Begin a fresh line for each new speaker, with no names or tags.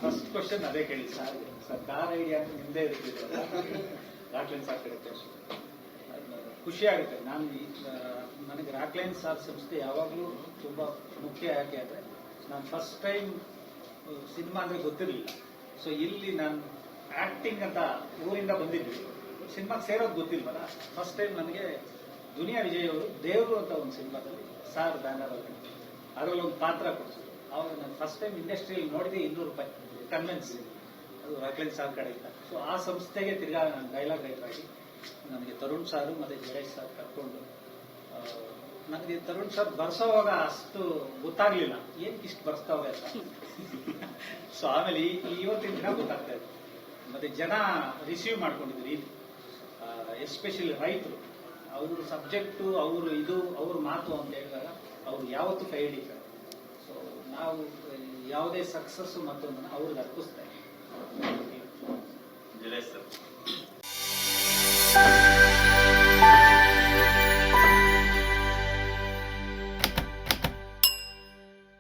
First question ಅದೇ ಕೇಳಿ sir. Car idea ನಿಮ್ದೇ ಇರ್ತಿದ್ರಲ್ಲ, ರಾಕ್ಲೈನ್ ಸಾರ್ ಕಡೆ ಖುಷಿ ಆಗುತ್ತೆ. ನನಗೆ ರಾಕ್ಲೈನ್ ಸಾರ್ ಸಂಸ್ಥೆ ಯಾವಾಗಲೂ ತುಂಬಾ ಮುಖ್ಯ. ಯಾಕೆ ಅಂದ್ರೆ ನಾನು ಫಸ್ಟ್ ಟೈಮ್ ಸಿನಿಮಾ ಅಂದ್ರೆ ಗೊತ್ತಿರಲಿಲ್ಲ. ಸೊ ಇಲ್ಲಿ ನಾನು ಆಕ್ಟಿಂಗ್ ಅಂತ ಊರಿಂದ ಬಂದಿದ್ವಿ, ಸಿನಿಮಾಗೆ ಸೇರೋದು ಗೊತ್ತಿಲ್ವಲ್ಲ. ಫಸ್ಟ್ ಟೈಮ್ ನನಗೆ ದುನಿಯಾ ವಿಜಯ್ ಅವರು ದೇವರು ಅಂತ ಒಂದು ಸಿನಿಮಾದಲ್ಲಿ ಸಾರ್ ಬ್ಯಾನರ್ ಅದರಲ್ಲಿ ಒಂದು ಪಾತ್ರ ಕೊಡ್ಸಿದ್ರು. ಅವಾಗ ನಾನು ಫಸ್ಟ್ ಟೈಮ್ ಇಂಡಸ್ಟ್ರಿಯಲ್ಲಿ ನೋಡಿದೆ ₹200 ಕನ್ವೆನ್ಸ್, ಅದು ರಾಕ್ಲೈನ್ ಸಾರ್ ಕಡೆ ಇತ್ತ. ಸೊ ಆ ಸಂಸ್ಥೆಗೆ ತಿರ್ಗಾ ನಾನು ಡೈಲಾಗ್ ರೈಟರ್ ಆಗಿ ನನಗೆ ತರುಣ್ ಸಾರು ಮತ್ತೆ ಜಯೇಶ್ ಸಾರ್ ಕರ್ಕೊಂಡು, ನನಗೆ ತರುಣ್ ಸರ್ ಬರ್ಸೋವಾಗ ಅಷ್ಟು ಗೊತ್ತಾಗ್ಲಿಲ್ಲ, ಏನ್ ಇಷ್ಟು ಬರ್ಸ್ತಾವೆ ಅಂತ. ಸೊ ಆಮೇಲೆ ಇವತ್ತಿನ ದಿನ ಗೊತ್ತಾಗ್ತಾ ಇದೆ. ಮತ್ತೆ ಜನ ರಿಸೀವ್ ಮಾಡ್ಕೊಂಡಿದ್ರು, ಎಸ್ಪೆಷಲಿ ರೈತರು. ಅವ್ರ ಸಬ್ಜೆಕ್ಟು, ಅವ್ರ ಮಾತು ಅಂತ ಹೇಳಿದಾಗ ಅವ್ರು ಯಾವತ್ತೂ ಕೈ ಹಿಡಿತಾರೆ. ಸೊ ನಾವು ಯಾವುದೇ ಸಕ್ಸಸ್ ಮತ್ತೊಂದನ್ನು ಅವ್ರಿಗೆ ಅರ್ಪಿಸ್ತಾ ಇದ್ದೀವಿ.